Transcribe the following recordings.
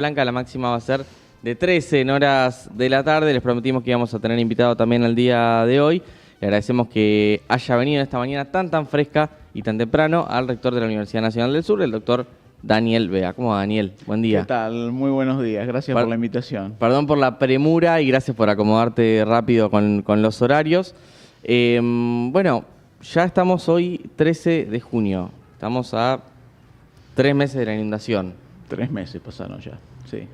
Blanca, la máxima va a ser de 13 en horas de la tarde. Les prometimos que íbamos a tener invitado también el día de hoy. Le agradecemos que haya venido en esta mañana tan fresca y tan temprano al rector de la Universidad Nacional del Sur, el doctor Daniel Vega. ¿Cómo va, Daniel? Buen día. ¿Qué tal? Muy buenos días. Gracias por la invitación. Perdón por la premura y gracias por acomodarte rápido con los horarios. Bueno, ya estamos hoy 13 de junio. Estamos a 3 meses de la inundación. 3 meses pasaron ya, sí.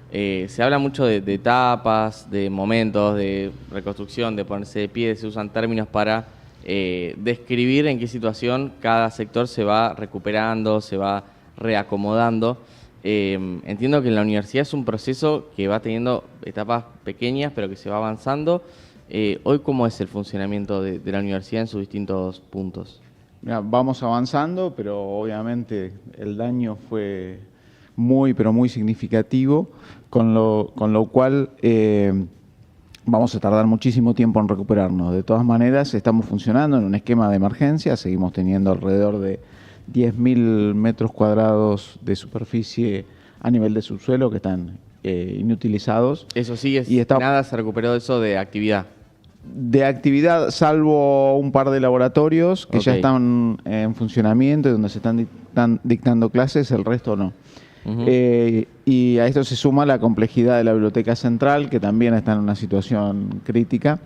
Se habla mucho de etapas, de momentos, de reconstrucción, de ponerse de pie. Se usan términos para describir en qué situación cada sector se va recuperando, se va reacomodando. Entiendo que en la universidad es un proceso que va teniendo etapas pequeñas, pero que se va avanzando. Hoy, ¿cómo es el funcionamiento de la universidad en sus distintos puntos? Mira, vamos avanzando, pero obviamente el daño fue pero muy significativo, con lo cual vamos a tardar muchísimo tiempo en recuperarnos. De todas maneras, estamos funcionando en un esquema de emergencia, seguimos teniendo alrededor de 10.000 metros cuadrados de superficie a nivel de subsuelo que están inutilizados. Eso sí, nada se recuperó de eso de actividad. De actividad, salvo un par de laboratorios que ya están en funcionamiento y donde se están dictando clases, el resto no. Y a esto se suma la complejidad de la biblioteca central, que también está en una situación crítica.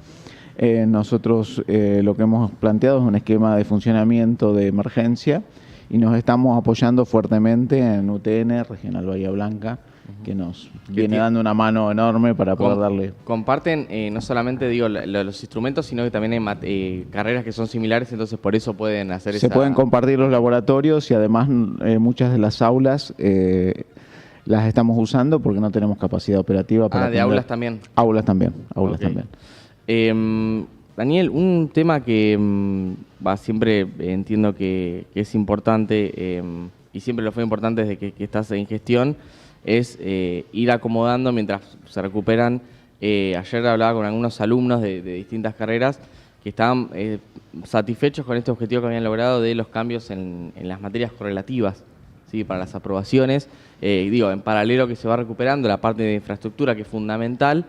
Nosotros lo que hemos planteado es un esquema de funcionamiento de emergencia y nos estamos apoyando fuertemente en UTN, Regional Bahía Blanca, que nos viene dando una mano enorme para poder darle. Comparten no solamente los instrumentos, sino que también hay carreras que son similares, entonces por eso pueden hacer Se pueden compartir los laboratorios y además muchas de las aulas las estamos usando porque no tenemos capacidad operativa para de aulas también. Aulas también. Daniel, un tema que siempre entiendo que es importante y siempre lo fue importante desde que estás en gestión, es ir acomodando mientras se recuperan. Ayer hablaba con algunos alumnos de distintas carreras que estaban satisfechos con este objetivo que habían logrado de los cambios en las materias correlativas, ¿sí? Para las aprobaciones. En paralelo que se va recuperando la parte de infraestructura, que es fundamental.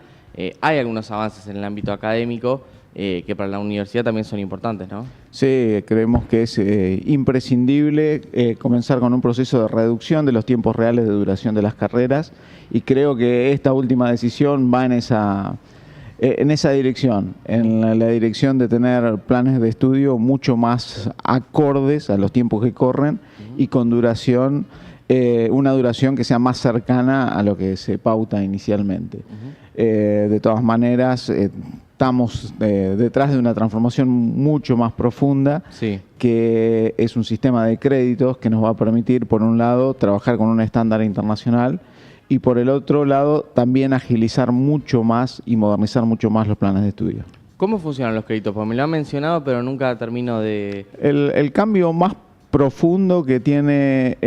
Hay algunos avances en el ámbito académico que para la universidad también son importantes, ¿no? Sí, creemos que es imprescindible comenzar con un proceso de reducción de los tiempos reales de duración de las carreras y creo que esta última decisión va en esa dirección, en la dirección de tener planes de estudio mucho más acordes a los tiempos que corren y con duración, una duración que sea más cercana a lo que se pauta inicialmente. De todas maneras, estamos detrás de una transformación mucho más profunda, que es un sistema de créditos que nos va a permitir, por un lado, trabajar con un estándar internacional y por el otro lado, también agilizar mucho más y modernizar mucho más los planes de estudio. ¿Cómo funcionan los créditos? Porque me lo han mencionado, pero nunca termino de... El cambio más profundo que tiene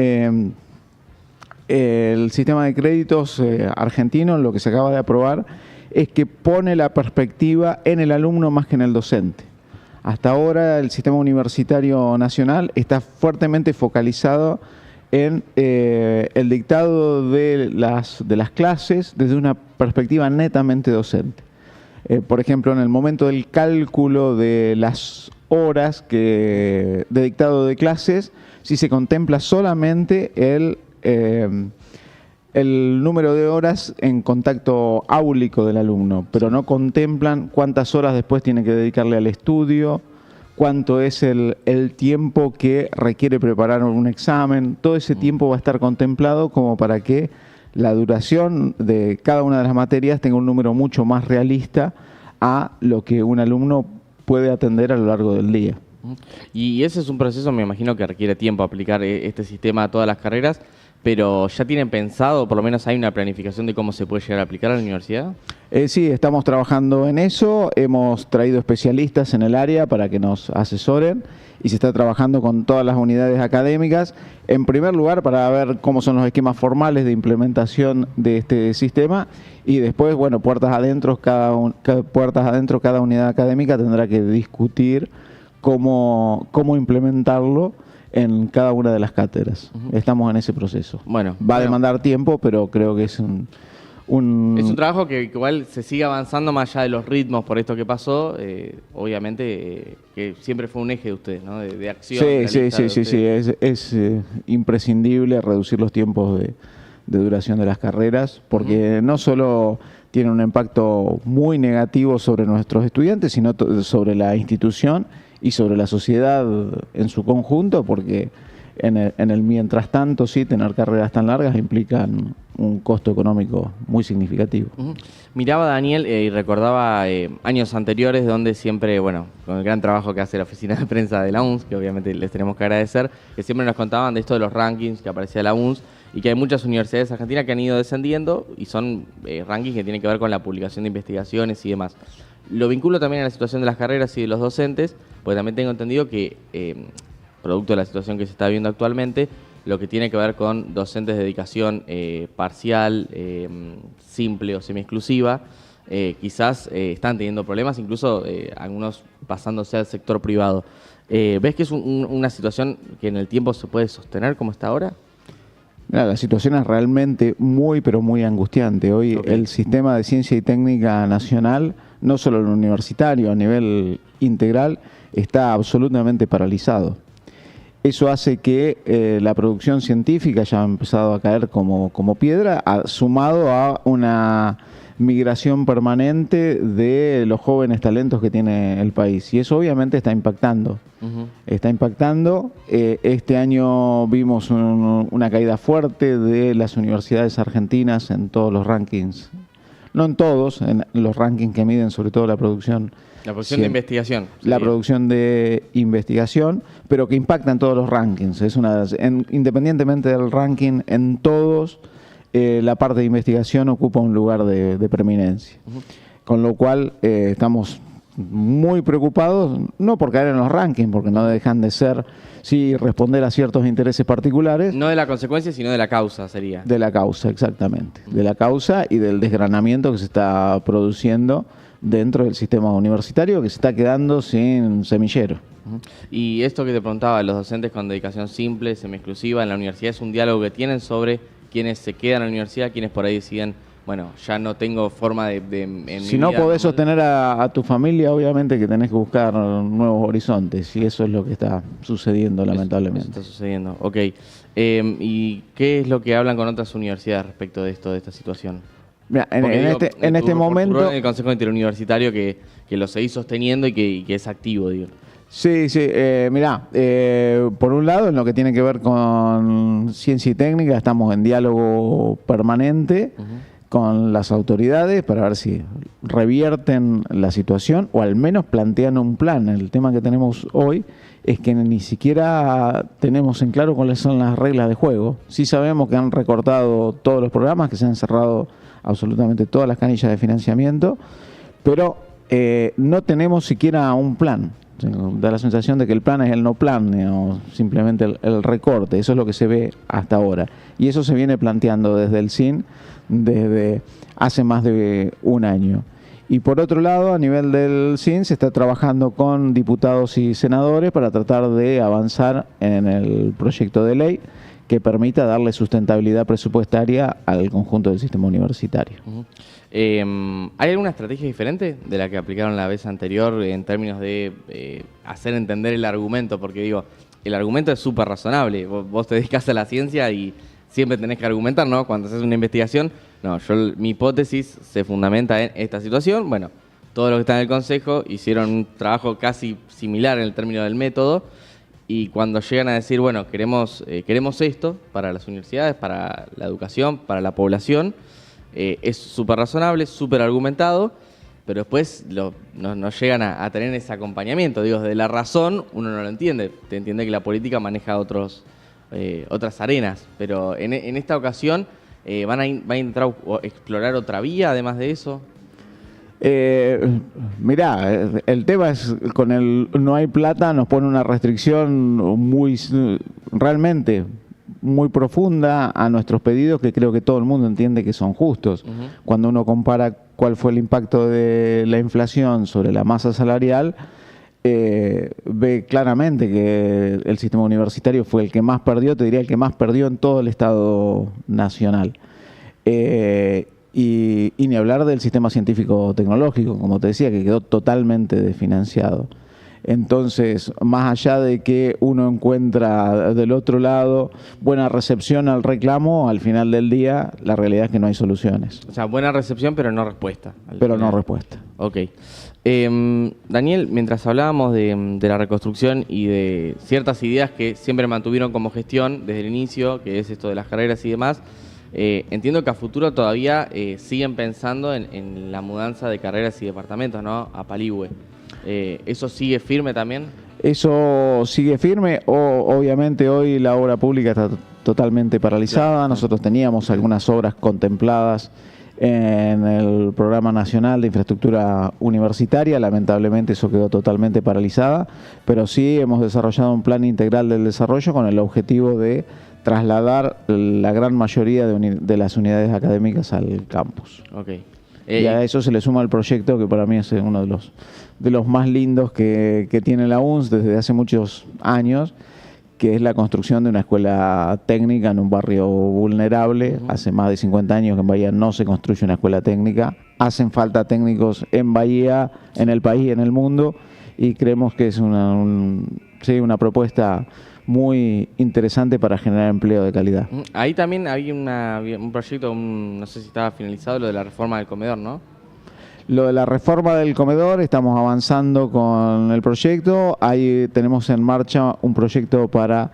el sistema de créditos argentino, lo que se acaba de aprobar, es que pone la perspectiva en el alumno más que en el docente. Hasta ahora el sistema universitario nacional está fuertemente focalizado en el dictado de las clases desde una perspectiva netamente docente. Por ejemplo, en el momento del cálculo de las horas de dictado de clases, si se contempla solamente el número de horas en contacto áulico del alumno, pero no contemplan cuántas horas después tiene que dedicarle al estudio, cuánto es el tiempo que requiere preparar un examen. Todo ese tiempo va a estar contemplado como para que la duración de cada una de las materias tenga un número mucho más realista a lo que un alumno puede atender a lo largo del día. Y ese es un proceso, me imagino, que requiere tiempo aplicar este sistema a todas las carreras, pero ¿ya tienen pensado, por lo menos hay una planificación de cómo se puede llegar a aplicar a la universidad? Sí, estamos trabajando en eso, hemos traído especialistas en el área para que nos asesoren y se está trabajando con todas las unidades académicas, en primer lugar para ver cómo son los esquemas formales de implementación de este sistema y después, bueno, puertas adentro, cada unidad académica tendrá que discutir cómo implementarlo en cada una de las cátedras. Estamos en ese proceso. Bueno, Va a demandar tiempo, pero creo que es es un trabajo que igual se sigue avanzando más allá de los ritmos por esto que pasó. Obviamente que siempre fue un eje de ustedes, ¿no? De acción. Sí. Es imprescindible reducir los tiempos de duración de las carreras, porque no solo tiene un impacto muy negativo sobre nuestros estudiantes, sino sobre la institución y sobre la sociedad en su conjunto, porque en el mientras tanto, sí, tener carreras tan largas implican un costo económico muy significativo. Miraba Daniel y recordaba años anteriores donde siempre, bueno, con el gran trabajo que hace la oficina de prensa de la UNS, que obviamente les tenemos que agradecer, que siempre nos contaban de esto de los rankings que aparecía la UNS y que hay muchas universidades argentinas que han ido descendiendo y son rankings que tienen que ver con la publicación de investigaciones y demás. Lo vinculo también a la situación de las carreras y de los docentes, porque también tengo entendido que, producto de la situación que se está viendo actualmente, lo que tiene que ver con docentes de dedicación parcial, simple o semi-exclusiva, quizás están teniendo problemas, incluso algunos pasándose al sector privado. ¿Ves que es una situación que en el tiempo se puede sostener como está ahora? Mira, la situación es realmente muy, pero muy angustiante. Hoy el sistema de ciencia y técnica nacional, no solo el universitario, a nivel integral, está absolutamente paralizado. Eso hace que la producción científica haya empezado a caer como piedra, sumado a una migración permanente de los jóvenes talentos que tiene el país. Y eso obviamente está impactando. Está impactando. Este año vimos una caída fuerte de las universidades argentinas en todos los rankings. No en todos, en los rankings que miden sobre todo la producción. La producción de investigación. La producción de investigación, pero que impacta en todos los rankings. Independientemente del ranking, en todos la parte de investigación ocupa un lugar de preeminencia. Con lo cual estamos muy preocupados, no por caer en los rankings, porque no dejan de ser, sí, responder a ciertos intereses particulares. No de la consecuencia, sino de la causa sería. De la causa, exactamente. De la causa y del desgranamiento que se está produciendo dentro del sistema universitario, que se está quedando sin semillero. Y esto que te preguntaba, los docentes con dedicación simple, semi-exclusiva en la universidad, es un diálogo que tienen sobre quienes se quedan en la universidad, quienes por ahí deciden, bueno, ya no tengo forma de si no podés sostener a tu familia, obviamente que tenés que buscar nuevos horizontes, y eso es lo que está sucediendo, lamentablemente. Eso está sucediendo, ok. ¿Y qué es lo que hablan con otras universidades respecto de esto, de esta situación? Mira, en este momento... el Consejo Interuniversitario que lo seguís sosteniendo y que es activo, digo. Sí, mirá, por un lado, en lo que tiene que ver con ciencia y técnica, estamos en diálogo permanente con las autoridades para ver si revierten la situación o al menos plantean un plan. El tema que tenemos hoy es que ni siquiera tenemos en claro cuáles son las reglas de juego. Sí sabemos que han recortado todos los programas, que se han cerrado absolutamente todas las canillas de financiamiento, pero no tenemos siquiera un plan. Da la sensación de que el plan es el no plan, o simplemente el recorte. Eso es lo que se ve hasta ahora. Y eso se viene planteando desde el CIN desde hace más de un año. Y por otro lado, a nivel del CIN se está trabajando con diputados y senadores para tratar de avanzar en el proyecto de ley que permita darle sustentabilidad presupuestaria al conjunto del sistema universitario. ¿Hay alguna estrategia diferente de la que aplicaron la vez anterior en términos de hacer entender el argumento? Porque digo, el argumento es súper razonable. Vos te dedicás a la ciencia y siempre tenés que argumentar, ¿no? Cuando haces una investigación, no, mi hipótesis se fundamenta en esta situación. Bueno, todos los que están en el Consejo hicieron un trabajo casi similar en el término del método. Y cuando llegan a decir, bueno, queremos esto para las universidades, para la educación, para la población, es súper razonable, súper argumentado, pero después no llegan a tener ese acompañamiento. Digo, de la razón uno no lo entiende. Te entiende que la política maneja otras arenas, pero en esta ocasión ¿van a intentar explorar otra vía además de eso? Mirá, el tema es con el no hay plata, nos pone una restricción realmente muy profunda a nuestros pedidos, que creo que todo el mundo entiende que son justos. Cuando uno compara cuál fue el impacto de la inflación sobre la masa salarial, ve claramente que el sistema universitario fue el que más perdió, te diría el que más perdió en todo el Estado nacional. Y ni hablar del sistema científico-tecnológico, como te decía, que quedó totalmente desfinanciado. Entonces, más allá de que uno encuentra del otro lado buena recepción al reclamo, al final del día la realidad es que no hay soluciones. O sea, buena recepción, pero no respuesta. Pero no respuesta. Ok. Daniel, mientras hablábamos de la reconstrucción y de ciertas ideas que siempre mantuvieron como gestión desde el inicio, que es esto de las carreras y demás, entiendo que a futuro todavía siguen pensando en la mudanza de carreras y departamentos, ¿no? A Paligüe. ¿Eso sigue firme también? Eso sigue firme. Obviamente hoy la obra pública está totalmente paralizada. Claro. Nosotros teníamos algunas obras contempladas en el Programa Nacional de Infraestructura Universitaria. Lamentablemente eso quedó totalmente paralizada, pero sí hemos desarrollado un plan integral del desarrollo con el objetivo de trasladar la gran mayoría de las unidades académicas al campus. Okay. Y a eso se le suma el proyecto que para mí es uno de los más lindos que tiene la UNS desde hace muchos años, que es la construcción de una escuela técnica en un barrio vulnerable. Hace más de 50 años que en Bahía no se construye una escuela técnica. Hacen falta técnicos en Bahía, en el país y en el mundo, y creemos que es una propuesta muy interesante para generar empleo de calidad. Ahí también había un proyecto, no sé si estaba finalizado, lo de la reforma del comedor, ¿no? Lo de la reforma del comedor, estamos avanzando con el proyecto. Ahí tenemos en marcha un proyecto para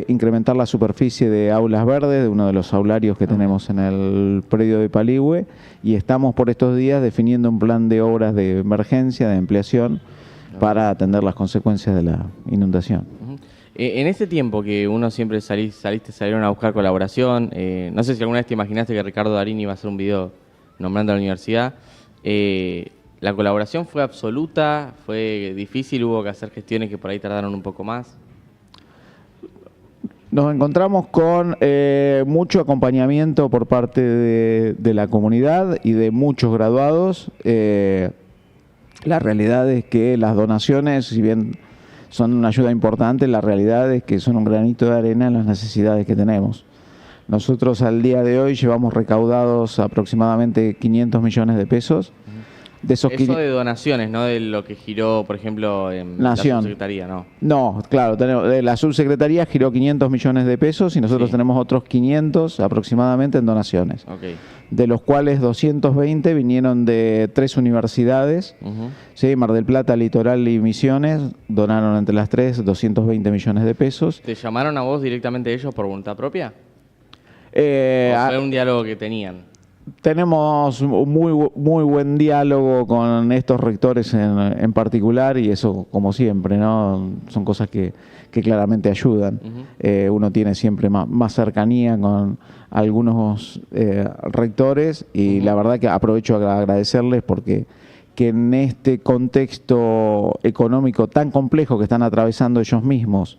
incrementar la superficie de aulas verdes, de uno de los aularios que tenemos en el predio de Paligüe, y estamos por estos días definiendo un plan de obras de emergencia, de ampliación, para atender las consecuencias de la inundación. En ese tiempo que uno siempre salieron a buscar colaboración, no sé si alguna vez te imaginaste que Ricardo Darín iba a hacer un video nombrando a la universidad. ¿La colaboración fue absoluta? ¿Fue difícil? ¿Hubo que hacer gestiones que por ahí tardaron un poco más? Nos encontramos con mucho acompañamiento por parte de la comunidad y de muchos graduados. La realidad es que las donaciones, si bien son una ayuda importante, la realidad es que son un granito de arena en las necesidades que tenemos. Nosotros al día de hoy llevamos recaudados aproximadamente 500 millones de pesos. De esos Eso de donaciones, no de lo que giró, por ejemplo, en la subsecretaría, ¿no? No, claro, la subsecretaría giró 500 millones de pesos y nosotros tenemos otros 500 aproximadamente en donaciones. Okay. De los cuales 220 vinieron de 3 universidades, ¿sí? Mar del Plata, Litoral y Misiones, donaron entre las 3 220 millones de pesos. ¿Te llamaron a vos directamente ellos por voluntad propia? ¿O fue un diálogo que tenían? Tenemos muy buen diálogo con estos rectores en particular, y eso, como siempre, ¿no? Son cosas que claramente ayudan. Uno tiene siempre más cercanía con algunos rectores, y la verdad que aprovecho a agradecerles porque que en este contexto económico tan complejo que están atravesando ellos mismos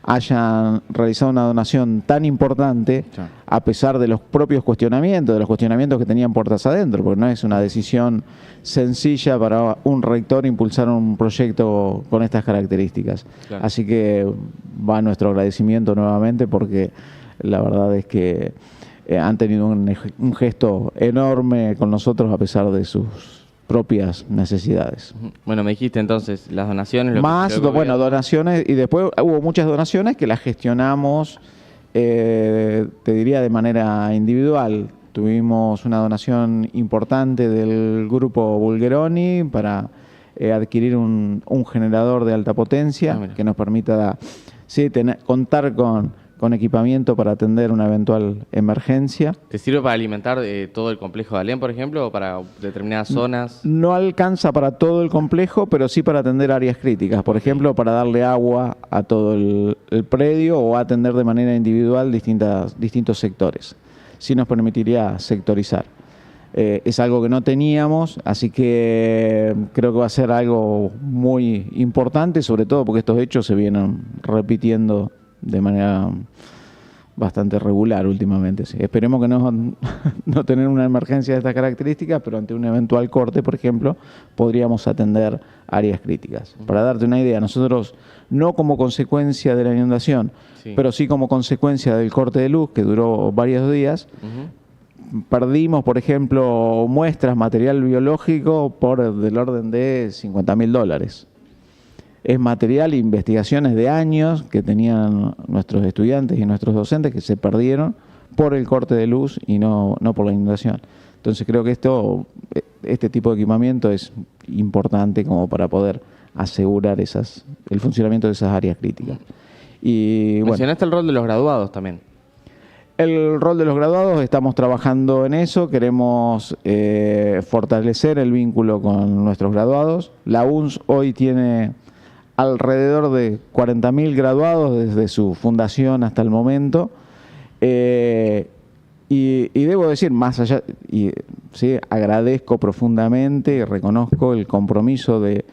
hayan realizado una donación tan importante, a pesar de los propios cuestionamientos, que tenían puertas adentro, porque no es una decisión sencilla para un rector impulsar un proyecto con estas características. Claro. Así que va nuestro agradecimiento nuevamente, porque la verdad es que han tenido un gesto enorme con nosotros a pesar de sus propias necesidades. Bueno, me dijiste entonces las donaciones. Donaciones, y después hubo muchas donaciones que las gestionamos, te diría, de manera individual. Tuvimos una donación importante del grupo Bulgeroni para adquirir un generador de alta potencia que nos permita contar con equipamiento para atender una eventual emergencia. ¿Te sirve para alimentar todo el complejo de Alem, por ejemplo, o para determinadas zonas? No alcanza para todo el complejo, pero sí para atender áreas críticas. Por ejemplo, para darle agua a todo el predio, o atender de manera individual distintos sectores. Sí nos permitiría sectorizar. Es algo que no teníamos, así que creo que va a ser algo muy importante, sobre todo porque estos hechos se vienen repitiendo de manera bastante regular últimamente. Sí. Esperemos que no tener una emergencia de estas características, pero ante un eventual corte, por ejemplo, podríamos atender áreas críticas. Para darte una idea, nosotros no como consecuencia de la inundación, pero sí como consecuencia del corte de luz que duró varios días, perdimos, por ejemplo, muestras, material biológico por del orden de $50.000. Es material e investigaciones de años que tenían nuestros estudiantes y nuestros docentes que se perdieron por el corte de luz y no por la inundación. Entonces creo que este tipo de equipamiento es importante como para poder asegurar el funcionamiento de esas áreas críticas. Y, mencionaste el rol de los graduados también. El rol de los graduados, estamos trabajando en eso, queremos fortalecer el vínculo con nuestros graduados. La UNS hoy tiene alrededor de 40.000 graduados desde su fundación hasta el momento. Y debo decir, más allá, ¿sí? Agradezco profundamente y reconozco el compromiso de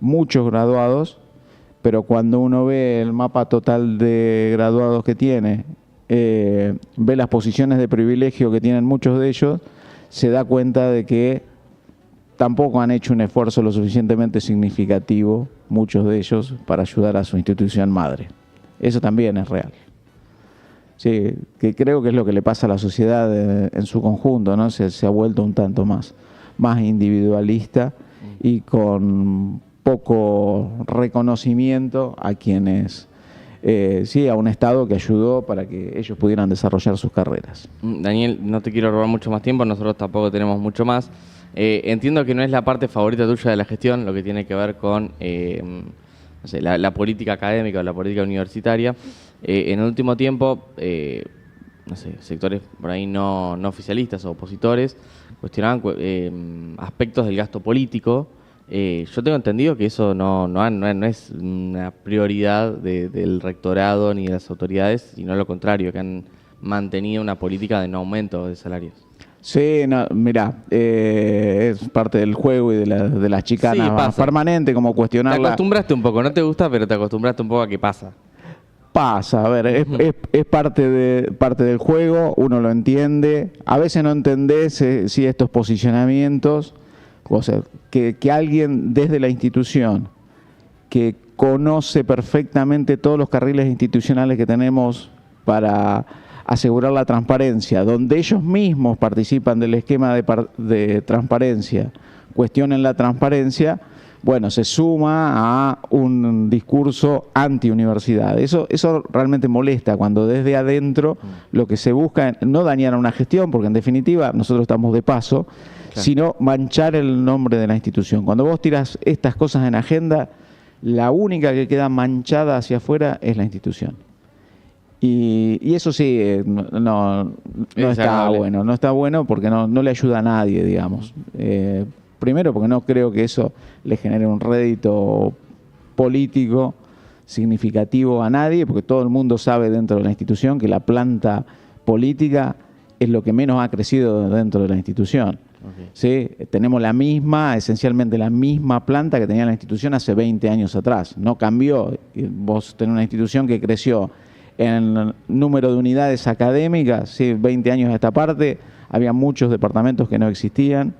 muchos graduados, pero cuando uno ve el mapa total de graduados que tiene, ve las posiciones de privilegio que tienen muchos de ellos, se da cuenta de que tampoco han hecho un esfuerzo lo suficientemente significativo, muchos de ellos, para ayudar a su institución madre. Eso también es real. Sí, que creo que es lo que le pasa a la sociedad en su conjunto, ¿no? Se ha vuelto un tanto más individualista y con poco reconocimiento a quienes, a un Estado que ayudó para que ellos pudieran desarrollar sus carreras. Daniel, no te quiero robar mucho más tiempo, nosotros tampoco tenemos mucho más. Entiendo que no es la parte favorita tuya de la gestión, lo que tiene que ver con la política académica o la política universitaria. En el último tiempo, sectores por ahí no oficialistas o opositores cuestionaban aspectos del gasto político. Yo tengo entendido que eso no es una prioridad del rectorado ni de las autoridades, sino lo contrario, que han mantenido una política de no aumento de salarios. Sí, mirá, es parte del juego y de las chicanas permanente, como cuestionarla. Te acostumbraste un poco, no te gusta, pero te acostumbraste un poco a que pasa. Pasa, a ver, es parte del juego, uno lo entiende. A veces no entendés estos posicionamientos, o sea, que alguien desde la institución, que conoce perfectamente todos los carriles institucionales que tenemos para asegurar la transparencia, donde ellos mismos participan del esquema de transparencia, cuestionen la transparencia, bueno, se suma a un discurso anti-universidad. Eso realmente molesta cuando desde adentro lo que se busca es no dañar a una gestión, porque en definitiva nosotros estamos de paso, sino manchar el nombre de la institución. Cuando vos tiras estas cosas en agenda, la única que queda manchada hacia afuera es la institución. Y eso sí, no está bueno. No está bueno porque no le ayuda a nadie, digamos. Primero porque no creo que eso le genere un rédito político significativo a nadie, porque todo el mundo sabe dentro de la institución que la planta política es lo que menos ha crecido dentro de la institución. Okay. ¿Sí? Tenemos esencialmente la misma planta que tenía la institución hace 20 años atrás. No cambió. Vos tenés una institución que creció en número de unidades académicas, ¿sí? 20 años a esta parte, había muchos departamentos que no existían.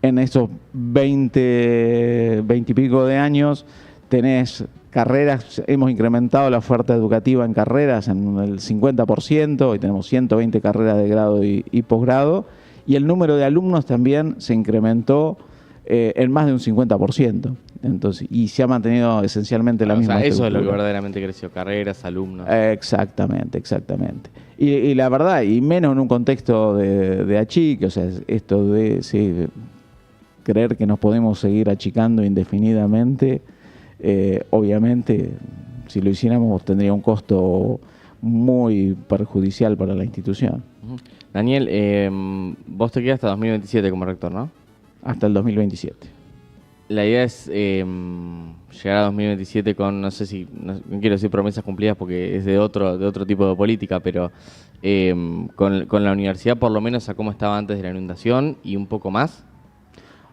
En esos 20 y pico de años tenés carreras, hemos incrementado la oferta educativa en carreras en el 50%, hoy tenemos 120 carreras de grado y posgrado, y el número de alumnos también se incrementó en más de un 50%. Entonces, y se ha mantenido esencialmente la misma eso estructura. Es lo que verdaderamente creció, carreras, alumnos. Exactamente. Y la verdad, y menos en un contexto de achique, o sea, esto de creer que nos podemos seguir achicando indefinidamente, obviamente, si lo hiciéramos tendría un costo muy perjudicial para la institución. Daniel, vos te quedas hasta 2027 como rector, ¿no? Hasta el 2027. La idea es llegar a 2027 con, no quiero decir promesas cumplidas porque es de otro tipo de política, pero con la universidad por lo menos a cómo estaba antes de la inundación y un poco más.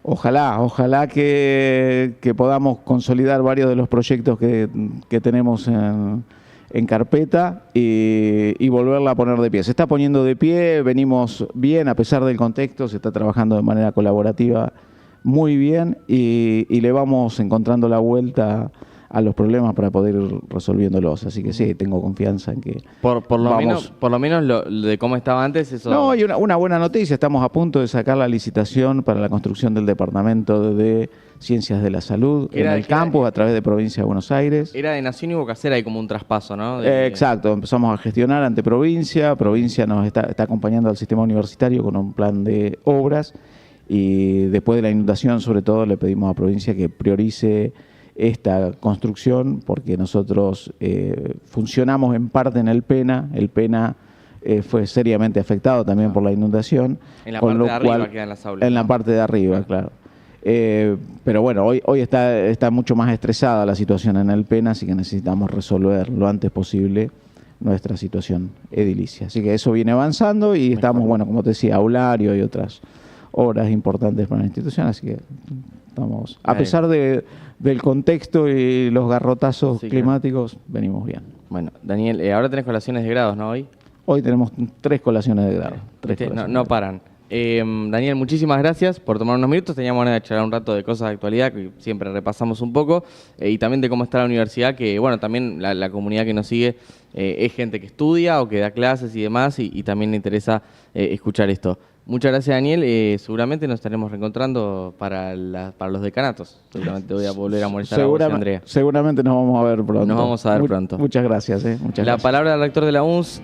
Ojalá que podamos consolidar varios de los proyectos que tenemos en carpeta y volverla a poner de pie. Se está poniendo de pie, venimos bien a pesar del contexto, se está trabajando de manera colaborativa muy bien y le vamos encontrando la vuelta a los problemas para poder ir resolviéndolos. Así que sí, tengo confianza en que Por lo menos lo de cómo estaba antes, eso... No, y una buena noticia, estamos a punto de sacar la licitación para la construcción del Departamento de Ciencias de la Salud en el campus a través de Provincia de Buenos Aires. Era de Nación y Bocacera, hay como un traspaso, ¿no? Exacto, empezamos a gestionar ante Provincia nos está acompañando al sistema universitario con un plan de obras y después de la inundación, sobre todo, le pedimos a Provincia que priorice esta construcción porque nosotros funcionamos en parte en el PENA fue seriamente afectado también por la inundación. En la parte de arriba quedan las aulas. En la parte de arriba, claro. Pero bueno, hoy está mucho más estresada la situación en el PENA, así que necesitamos resolver lo antes posible nuestra situación edilicia. Así que eso viene avanzando y estamos, bueno, como te decía, aulario y otras obras importantes para la institución, así que estamos, a pesar del contexto y los garrotazos climáticos, venimos bien. Bueno, Daniel, ahora tenés colaciones de grados, ¿no? Hoy tenemos 3 colaciones de grado. No paran. Daniel, muchísimas gracias por tomar unos minutos. Teníamos ganas de charlar un rato de cosas de actualidad, que siempre repasamos un poco, y también de cómo está la universidad, que bueno, también la comunidad que nos sigue es gente que estudia o que da clases y demás, y también le interesa escuchar esto. Muchas gracias, Daniel. Seguramente nos estaremos reencontrando para los decanatos. Seguramente voy a volver a molestar a vos, Andrea. Seguramente nos vamos a ver pronto. Nos vamos a ver pronto. Muchas gracias. Muchas gracias. La palabra del rector de la UNS.